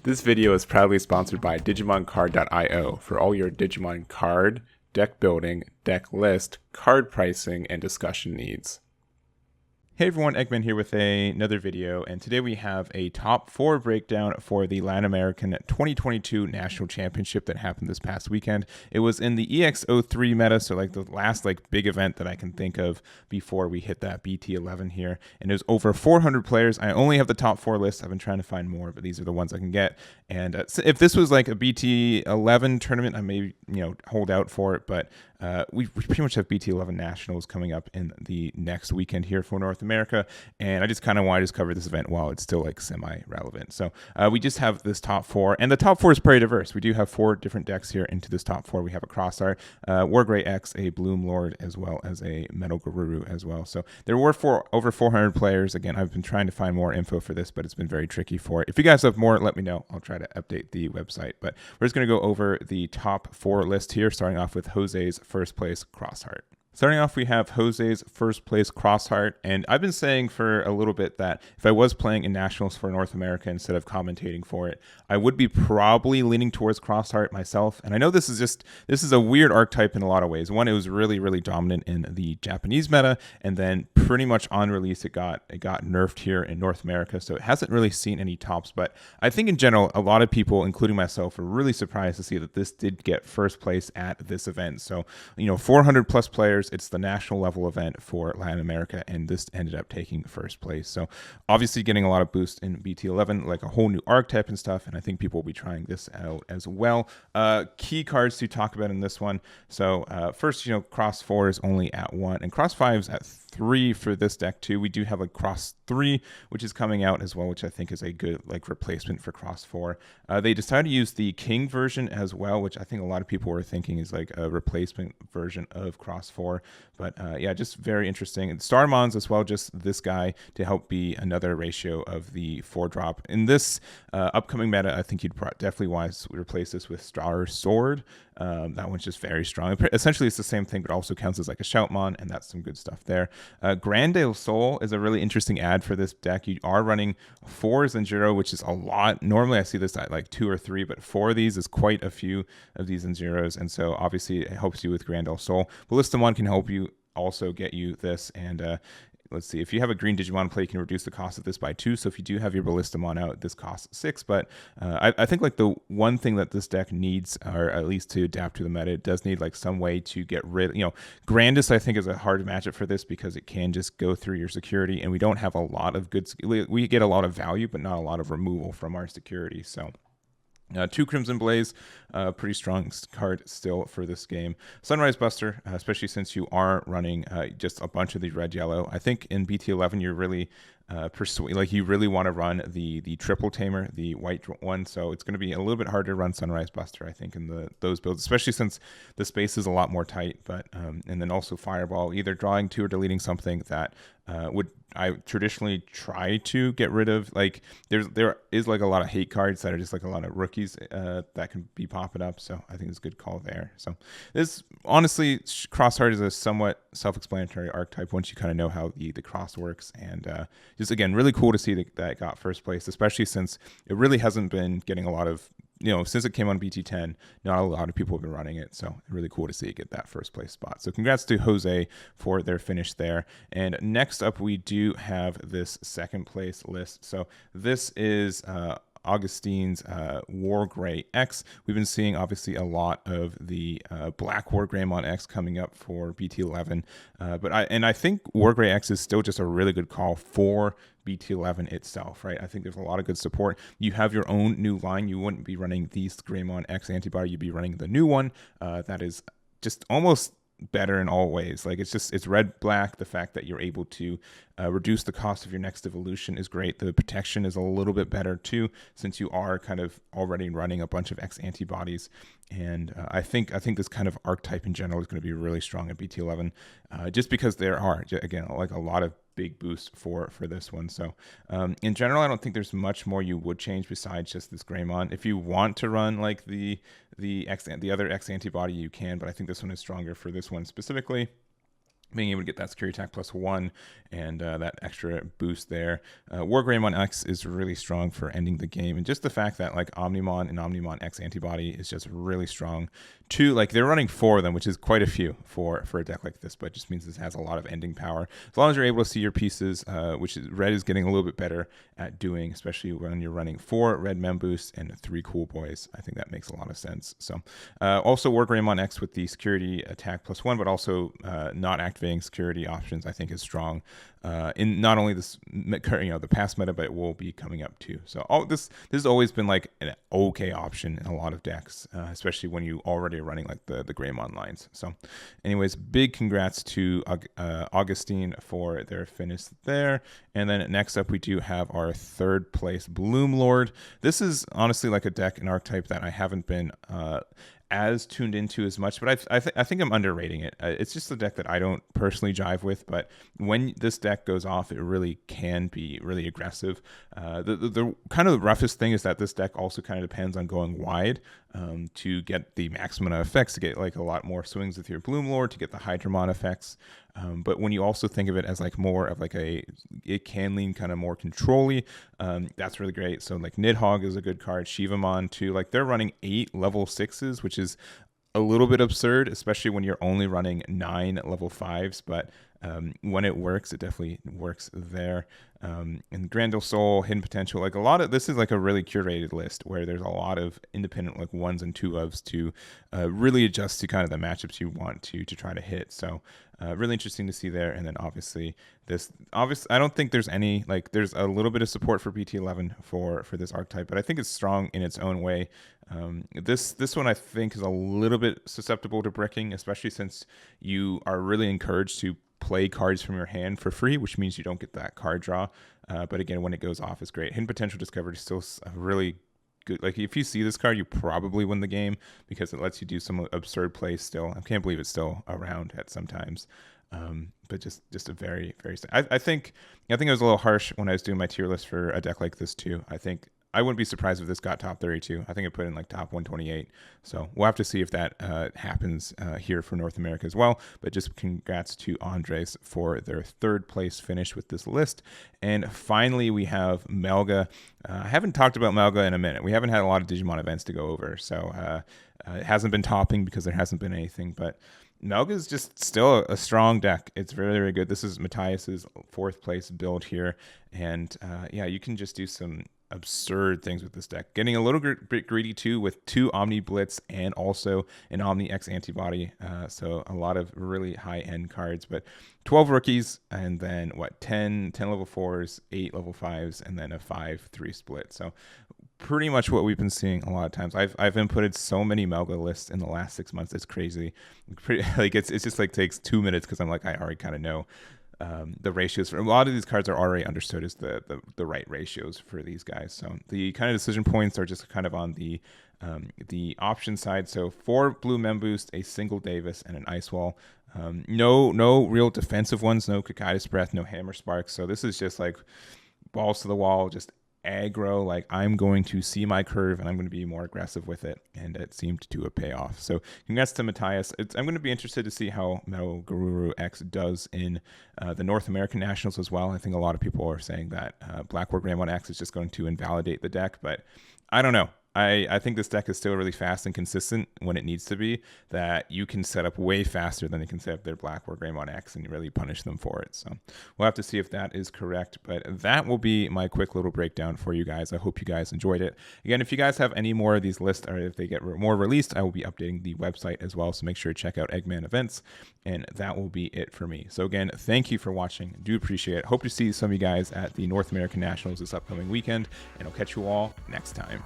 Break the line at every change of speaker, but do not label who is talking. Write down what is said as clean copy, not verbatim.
This video is proudly sponsored by DigimonCard.io for all your Digimon card, deck building, deck list, card pricing, and discussion needs. Hey everyone, Eggman here with another video, and today we have a top 4 breakdown for the Latin American 2022 National Championship that happened this past weekend. It was in the EX03 meta, so like the last big event that I can think of before we hit that BT11 here, and it was over 400 players. I only have the top 4 lists. I've been trying to find more, but these are the ones I can get. And so if this was like a BT11 tournament, I may hold out for it, but we pretty much have BT11 Nationals coming up in the next weekend here for North America, and I just kind of wanted to cover this event while it's still like semi-relevant. So we just have this top 4, and the top 4 is pretty diverse. We do have 4 different decks here into this top 4. We have a Crossart, WarGrey X, a Bloomlord, as well as a MetalGaruru as well. So there were over 400 players. Again, I've been trying to find more info for this, but it's been very tricky for it. If you guys have more, let me know. I'll try to update the website, but we're just going to go over the top 4 list here, starting off with Jose's first place Crossart. Starting off, we have Jose's first place Crossart, and I've been saying for a little bit that if I was playing in Nationals for North America instead of commentating for it, I would be probably leaning towards Crossart myself. And I know this is a weird archetype in a lot of ways. One, it was really, really dominant in the Japanese meta, and then pretty much on release it got nerfed here in North America, so it hasn't really seen any tops. But I think in general, a lot of people, including myself, are really surprised to see that this did get first place at this event. So 400 plus players. It's the national level event for Latin America, and this ended up taking first place. So obviously getting a lot of boost in BT11, like a whole new archetype and stuff, and I think people will be trying this out as well. Key cards to talk about in this one. So first, Cross 4 is only at 1, and Cross 5 is at 3 for this deck too. We do have a Cross 3, which is coming out as well, which I think is a good replacement for Cross 4. They decided to use the King version as well, which I think a lot of people were thinking is like a replacement version of Cross 4. But yeah, just very interesting. And Starmons as well, just this guy to help be another ratio of the 4-drop. In this upcoming meta, I think you'd definitely want to replace this with Star Sword. That one's just very strong. Essentially, it's the same thing, but also counts as like a Shoutmon, and that's some good stuff there. Grande Soul is a really interesting ad for this deck. You are running 4 Zenjiro, which is a lot. Normally, I see this at like 2 or 3, but 4 of these is quite a few of these Zenjiros, and so obviously it helps you with Grande Soul. Ballistamon can help you also get you this, and let's see, if you have a green Digimon play, you can reduce the cost of this by 2. So if you do have your Ballistamon out, this costs 6. But I think like the one thing that this deck needs, or at least to adapt to the meta, it does need like some way to get rid. Grandis I think is a hard matchup for this because it can just go through your security, and we don't have a lot of good. We get a lot of value, but not a lot of removal from our security. So. 2 Crimson Blaze, pretty strong card still for this game. Sunrise Buster, especially since you are running just a bunch of the red-yellow. I think in BT11 you're really you really want to run the triple tamer, the white one. So it's going to be a little bit harder to run Sunrise Buster, I think, in those builds, especially since the space is a lot more tight. But and then also Fireball, either drawing 2 or deleting something that I traditionally try to get rid of. Like there is like a lot of hate cards that are just like a lot of rookies that can be popping up. So I think it's a good call there. So this honestly, Crossart is a somewhat self-explanatory archetype once you kind of know how the cross works, and just again really cool to see that it got first place, especially since it really hasn't been getting a lot of. Since it came on BT10, not a lot of people have been running it, so really cool to see it get that first place spot. So congrats to Jose for their finish there. And next up, we do have this second place list. So this is Agustin's WarGrey X. We've been seeing obviously a lot of the Black WarGreymon X coming up for BT11, but I think WarGrey X is still just a really good call for BT11 itself, right? I think there's a lot of good support. You have your own new line. You wouldn't be running the Greymon X antibody. You'd be running the new one that is just almost better in all ways. Like it's red black. The fact that you're able to reduce the cost of your next evolution is great. The protection is a little bit better too, since you are kind of already running a bunch of X antibodies. And I think this kind of archetype in general is going to be really strong at BT11, just because there are again like a lot of big boost for this one. So in general, I don't think there's much more you would change besides just this Greymon. If you want to run like the other X antibody, you can, but I think this one is stronger for this one specifically. being able to get that security attack +1 and that extra boost there. WarGrey on X is really strong for ending the game, and just the fact that like Omnimon and Omnimon X antibody is just really strong. Two, like they're running 4 of them, which is quite a few for a deck like this, but it just means this has a lot of ending power. As long as you're able to see your pieces, which is red is getting a little bit better at doing, especially when you're running 4 red mem boosts and 3 cool boys. I think that makes a lot of sense. So also WarGrey on X with the security attack +1, but also not activating security options, I think is strong in not only this, the past meta, but it will be coming up too. So all this has always been like an okay option in a lot of decks, especially when you already are running like the Greymon lines. So anyways, big congrats to Agustin for their finish there. And then next up, we do have our 3rd place Bloomlord. This is honestly like a deck and archetype that I haven't been as tuned into as much, but I think I'm underrating it. It's just a deck that I don't personally jive with, but when this deck goes off, it really can be really aggressive. The kind of roughest thing is that this deck also kind of depends on going wide to get the maximum effects, to get like a lot more swings with your Bloomlord, to get the Hydramon effects. But when you also think of it as like more of like it can lean kind of more control-y, that's really great. So like Nidhogg is a good card, Shivamon too. Like they're running 8 level 6s, which is a little bit absurd, especially when you're only running 9 level 5s. But when it works, it definitely works there. And Grandel Soul, Hidden Potential, like a lot of this is like a really curated list where there's a lot of independent like 1s and 2s to really adjust to kind of the matchups you want to try to hit. So really interesting to see there. And then obviously I don't think there's any, like there's a little bit of support for BT11 for this archetype, but I think it's strong in its own way. This one I think is a little bit susceptible to bricking, especially since you are really encouraged to play cards from your hand for free, which means you don't get that card draw. But again, when it goes off, is great. Hidden Potential Discovery is still a really good. Like if you see this card, you probably win the game because it lets you do some absurd plays still. I can't believe it's still around at sometimes. But just a very, very. I think it was a little harsh when I was doing my tier list for a deck like this too. I think I wouldn't be surprised if this got top 32. I think it put in like top 128. So we'll have to see if that happens here for North America as well. But just congrats to Andres for their 3rd place finish with this list. And finally, we have Melga. I haven't talked about Melga in a minute. We haven't had a lot of Digimon events to go over. So it hasn't been topping because there hasn't been anything. But Melga is just still a strong deck. It's very, very good. This is Matias's 4th place build here. And yeah, you can just do some absurd things with this deck. Getting a little bit greedy too with 2 Omni Blitz and also an Omni X antibody. So a lot of really high end cards, but 12 rookies and then 10 level 4s, 8 level 5s, and then a 5-3 split. So pretty much what we've been seeing a lot of times. I've inputted so many Melga lists in the last 6 months. It's crazy. It's just like takes 2 minutes because I'm like, I already kind of know the ratios for a lot of these cards are already understood as the right ratios for these guys. So the kind of decision points are just kind of on the option side. So 4 blue mem boost, a single Davis, and an ice wall. No real defensive ones, no Cocytus Breath, no Hammer Spark. So this is just like balls to the wall, just aggro, like I'm going to see my curve and I'm going to be more aggressive with it, and it seemed to pay off. So congrats to Matias. I'm going to be interested to see how MetalGaruru X does in the North American Nationals as well. I think a lot of people are saying that Black WarGrey X is just going to invalidate the deck, but I don't know. I think this deck is still really fast and consistent when it needs to be, that you can set up way faster than they can set up their Black WarGrey X and really punish them for it. So we'll have to see if that is correct, but that will be my quick little breakdown for you guys. I hope you guys enjoyed it. Again, if you guys have any more of these lists or if they get more released, I will be updating the website as well. So make sure to check out Eggman events, and that will be it for me. So again, thank you for watching. Do appreciate it. Hope to see some of you guys at the North American Nationals this upcoming weekend, and I'll catch you all next time.